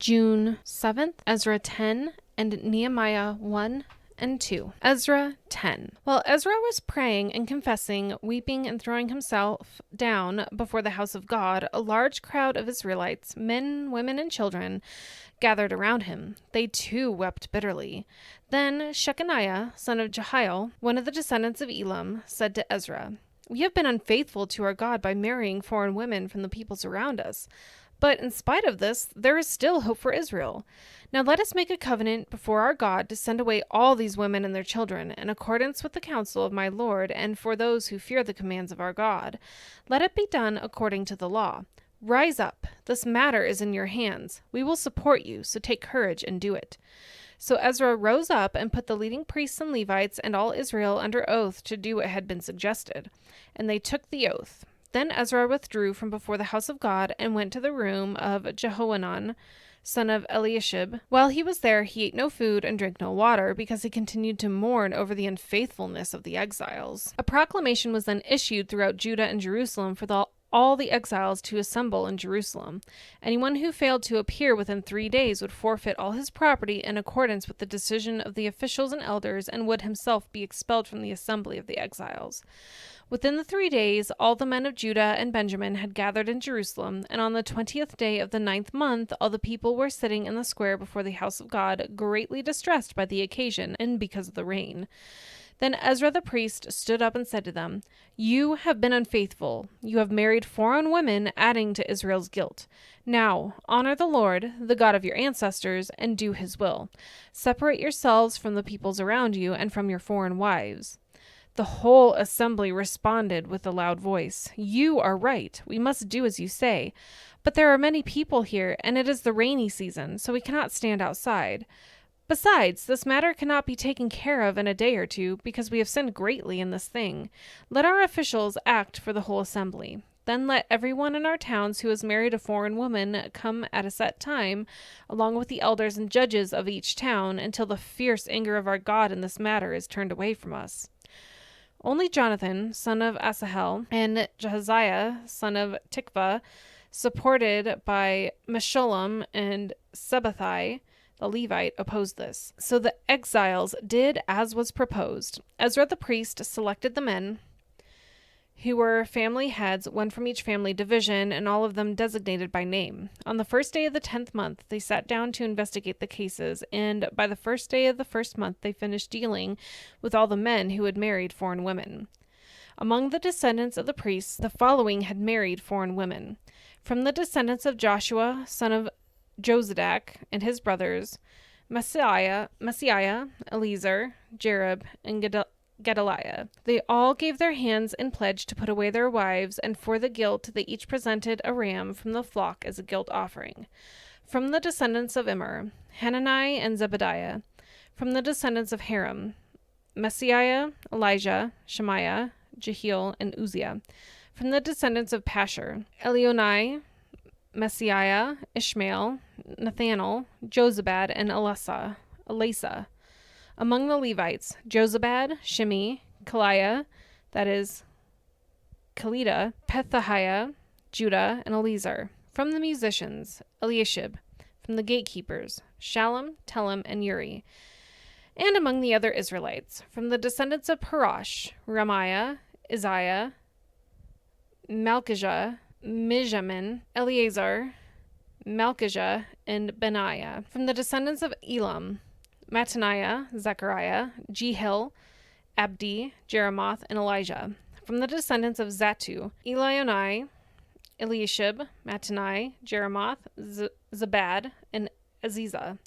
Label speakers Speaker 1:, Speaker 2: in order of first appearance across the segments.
Speaker 1: June 7th, Ezra 10, and Nehemiah 1 and 2. Ezra 10. While Ezra was praying and confessing, weeping and throwing himself down before the house of God, a large crowd of Israelites, men, women, and children, gathered around him. They too wept bitterly. Then Shechaniah, son of Jehiel, one of the descendants of Elam, said to Ezra, "We have been unfaithful to our God by marrying foreign women from the peoples around us. But in spite of this, there is still hope for Israel. Now let us make a covenant before our God to send away all these women and their children, in accordance with the counsel of my Lord, and for those who fear the commands of our God. Let it be done according to the law. Rise up, this matter is in your hands. We will support you, so take courage and do it." So Ezra rose up and put the leading priests and Levites and all Israel under oath to do what had been suggested. And they took the oath. Then Ezra withdrew from before the house of God and went to the room of Jehohanan, son of Eliashib. While he was there, he ate no food and drank no water, because he continued to mourn over the unfaithfulness of the exiles. A proclamation was then issued throughout Judah and Jerusalem for all the exiles to assemble in Jerusalem. Anyone who failed to appear within 3 days would forfeit all his property in accordance with the decision of the officials and elders, and would himself be expelled from the assembly of the exiles. Within the 3 days, all the men of Judah and Benjamin had gathered in Jerusalem, and on the 20th day of the 9th month, all the people were sitting in the square before the house of God, greatly distressed by the occasion and because of the rain. Then Ezra the priest stood up and said to them, "You have been unfaithful. You have married foreign women, adding to Israel's guilt. Now, honor the Lord, the God of your ancestors, and do his will. Separate yourselves from the peoples around you and from your foreign wives." The whole assembly responded with a loud voice, "You are right. We must do as you say. But there are many people here, and it is the rainy season, so we cannot stand outside. Besides, this matter cannot be taken care of in a day or two, because we have sinned greatly in this thing. Let our officials act for the whole assembly. Then let everyone in our towns who has married a foreign woman come at a set time, along with the elders and judges of each town, until the fierce anger of our God in this matter is turned away from us." Only Jonathan, son of Asahel, and Jahaziah, son of Tikvah, supported by Meshullam and Sabbathai, the Levite, opposed this. So the exiles did as was proposed. Ezra the priest selected the men who were family heads, one from each family division, and all of them designated by name. On the first day of the 10th month, they sat down to investigate the cases, and by the first day of the first month, they finished dealing with all the men who had married foreign women. Among the descendants of the priests, the following had married foreign women. From the descendants of Joshua, son of Jozadak, and his brothers, Messiah, Eleazar, Jerib, and Gedaliah. They all gave their hands in pledge to put away their wives, and for the guilt they each presented a ram from the flock as a guilt offering. From the descendants of Immer, Hanani and Zebediah. From the descendants of Haram, Messiah, Elijah, Shemaiah, Jehiel, and Uzziah. From the descendants of Pashur, Elionai, Messiah, Ishmael, Nathanael, Jozabad, and Elasa. Among the Levites, Jozabad, Shimi, Kaliah, that is, Kelida, Pethahiah, Judah, and Eleazar. From the musicians, Eliashib. From the gatekeepers, Shallum, Telem, and Uri. And among the other Israelites, from the descendants of Parash, Ramiah, Isaiah, Malchijah, Mijamin, Eleazar, Malchijah, and Benaiah. From the descendants of Elam, Mattaniah, Zechariah, Jehiel, Abdi, Jeremoth, and Elijah. From the descendants of Zatu, Elionai, Eliashib, Mattani, Jeremoth, Zabad, and Aziza.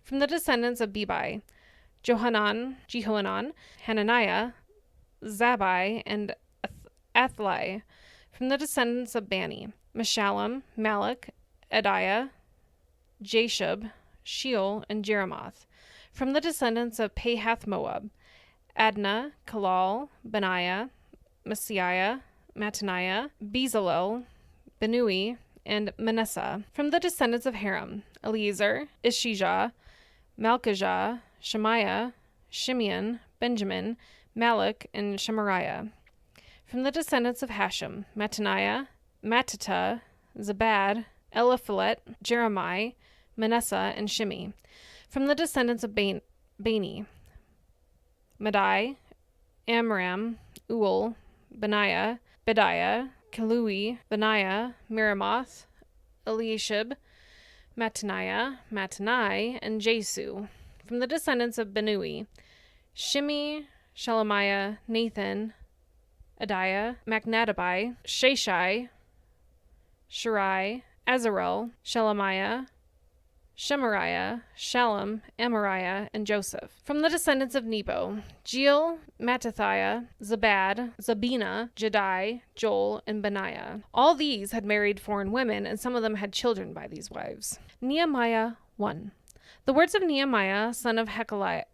Speaker 1: From the descendants of Bebai, Jehohanan, Hananiah, Zabai, and Athli. From the descendants of Bani, Meshullam, Malach, Adiah, Jashub, Sheol, and Jeremoth. From the descendants of Pahath Moab, Adnah, Kalal, Benaiah, Messiah, Mattaniah, Bezalel, Benui, and Manasseh. From the descendants of Haram, Eleazar, Ishijah, Malchijah, Shemaiah, Shimeon, Benjamin, Malach, and Shemariah. From the descendants of Hashem, Mattaniah, Mattata, Zabad, Eliphalet, Jeremiah, Manasseh, and Shimei. From the descendants of Bani, Madai, Amram, Uel, Benaiah, Bediah, Kelui, Benaiah, Miramoth, Eliashib, Mattanai, and Jesu. From the descendants of Benui, Shimei, Shelemiah, Nathan, Adiah, Machnadabai, Sheshai, Shirai, Azarel, Shelemiah, Shemariah, Shalom, Amariah, and Joseph. From the descendants of Nebo, Jeiel, Mattathiah, Zabad, Zabina, Jedi, Joel, and Benaiah. All these had married foreign women, and some of them had children by these wives. Nehemiah 1. The words of Nehemiah, son of Hakaliah.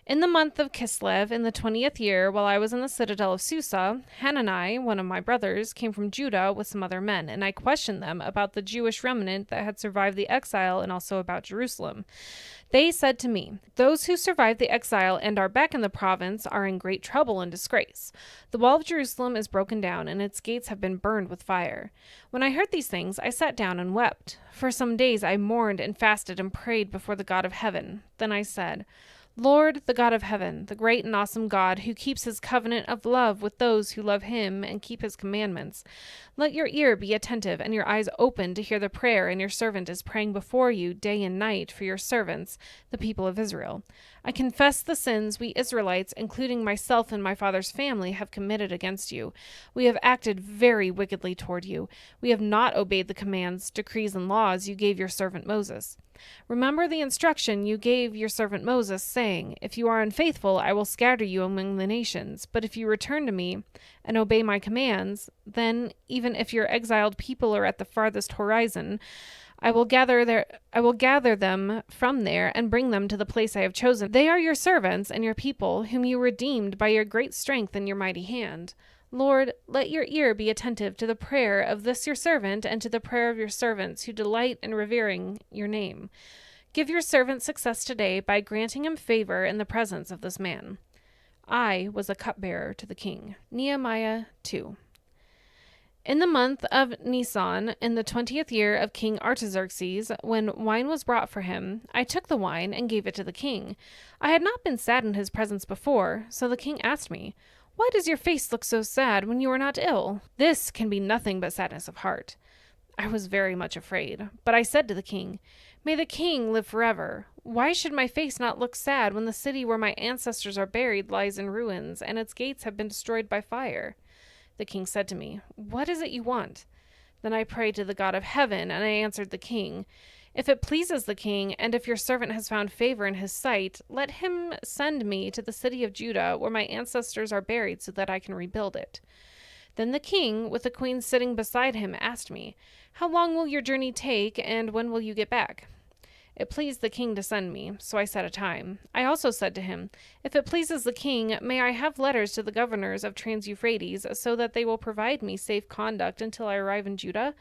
Speaker 1: In the month of Kislev, in the 20th year, while I was in the citadel of Susa, Hanani, one of my brothers, came from Judah with some other men, and I questioned them about the Jewish remnant that had survived the exile and also about Jerusalem. They said to me, "Those who survived the exile and are back in the province are in great trouble and disgrace. The wall of Jerusalem is broken down, and its gates have been burned with fire." When I heard these things, I sat down and wept. For some days I mourned and fasted and prayed before the God of heaven. Then I said, "Lord, the God of heaven, the great and awesome God, who keeps his covenant of love with those who love him and keep his commandments, let your ear be attentive and your eyes open to hear the prayer and your servant is praying before you day and night for your servants, the people of Israel. I confess the sins we Israelites, including myself and my father's family, have committed against you. We have acted very wickedly toward you. We have not obeyed the commands, decrees, and laws you gave your servant Moses. Remember the instruction you gave your servant Moses, saying, 'If you are unfaithful, I will scatter you among the nations. But if you return to me and obey my commands, then, even if your exiled people are at the farthest horizon, I will gather them from there and bring them to the place I have chosen. They are your servants and your people, whom you redeemed by your great strength and your mighty hand. Lord, let your ear be attentive to the prayer of this your servant and to the prayer of your servants who delight in revering your name. Give your servant success today by granting him favor in the presence of this man." I was a cupbearer to the king. Nehemiah 2. In the month of Nisan, in the 20th year of King Artaxerxes, when wine was brought for him, I took the wine and gave it to the king. I had not been sad in his presence before, so the king asked me, "Why does your face look so sad when you are not ill? This can be nothing but sadness of heart." I was very much afraid, but I said to the king, "May the king live forever. Why should my face not look sad when the city where my ancestors are buried lies in ruins, and its gates have been destroyed by fire?" The king said to me, "What is it you want?" Then I prayed to the God of heaven, and I answered the king, "If it pleases the king, and if your servant has found favor in his sight, let him send me to the city of Judah, where my ancestors are buried, so that I can rebuild it." Then the king, with the queen sitting beside him, asked me, "How long will your journey take, and when will you get back?" It pleased the king to send me, so I set a time. I also said to him, "If it pleases the king, may I have letters to the governors of Trans-Euphrates, so that they will provide me safe conduct until I arrive in Judah?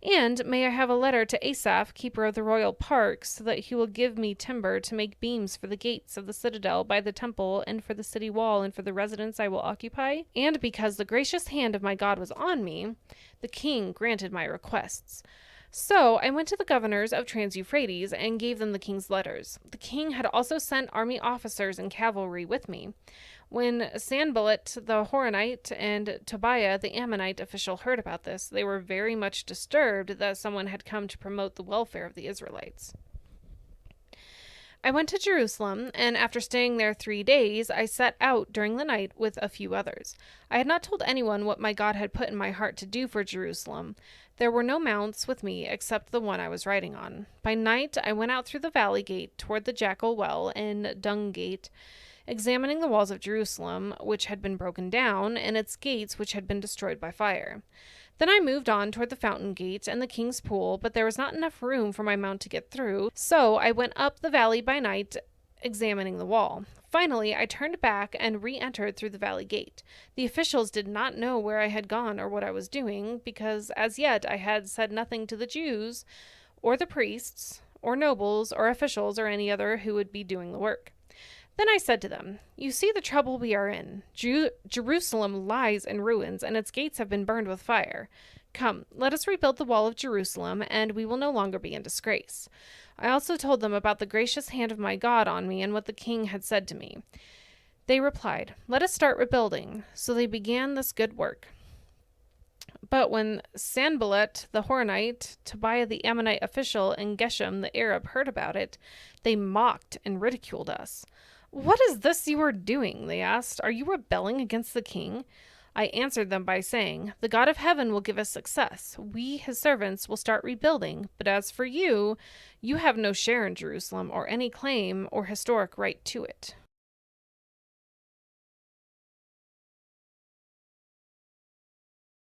Speaker 1: And may I have a letter to Asaph, keeper of the royal park, so that he will give me timber to make beams for the gates of the citadel by the temple and for the city wall and for the residence I will occupy?" And because the gracious hand of my God was on me, the king granted my requests. So I went to the governors of Trans-Euphrates and gave them the king's letters. The king had also sent army officers and cavalry with me. When Sanballat the Horonite and Tobiah the Ammonite official heard about this, they were very much disturbed that someone had come to promote the welfare of the Israelites. I went to Jerusalem, and after staying there 3 days, I set out during the night with a few others. I had not told anyone what my God had put in my heart to do for Jerusalem. There were no mounts with me except the one I was riding on. By night, I went out through the valley gate toward the Jackal Well and Dung Gate, examining the walls of Jerusalem, which had been broken down, and its gates, which had been destroyed by fire. Then I moved on toward the Fountain Gate and the King's Pool, but there was not enough room for my mount to get through, so I went up the valley by night, examining the wall. Finally, I turned back and re-entered through the valley gate. The officials did not know where I had gone or what I was doing, because as yet I had said nothing to the Jews, or the priests, or nobles, or officials, or any other who would be doing the work. Then I said to them, "You see the trouble we are in. Jerusalem lies in ruins, and its gates have been burned with fire. Come, let us rebuild the wall of Jerusalem, and we will no longer be in disgrace. I also told them about the gracious hand of my God on me and what the king had said to me. They replied, "Let us start rebuilding." So they began this good work. But when Sanballat the Horonite, Tobiah the Ammonite official, and Geshem the Arab heard about it, they mocked and ridiculed us. "What is this you are doing?" they asked. "Are you rebelling against the king?" I answered them by saying, "The God of heaven will give us success. We, his servants, will start rebuilding. But as for you, you have no share in Jerusalem or any claim or historic right to it."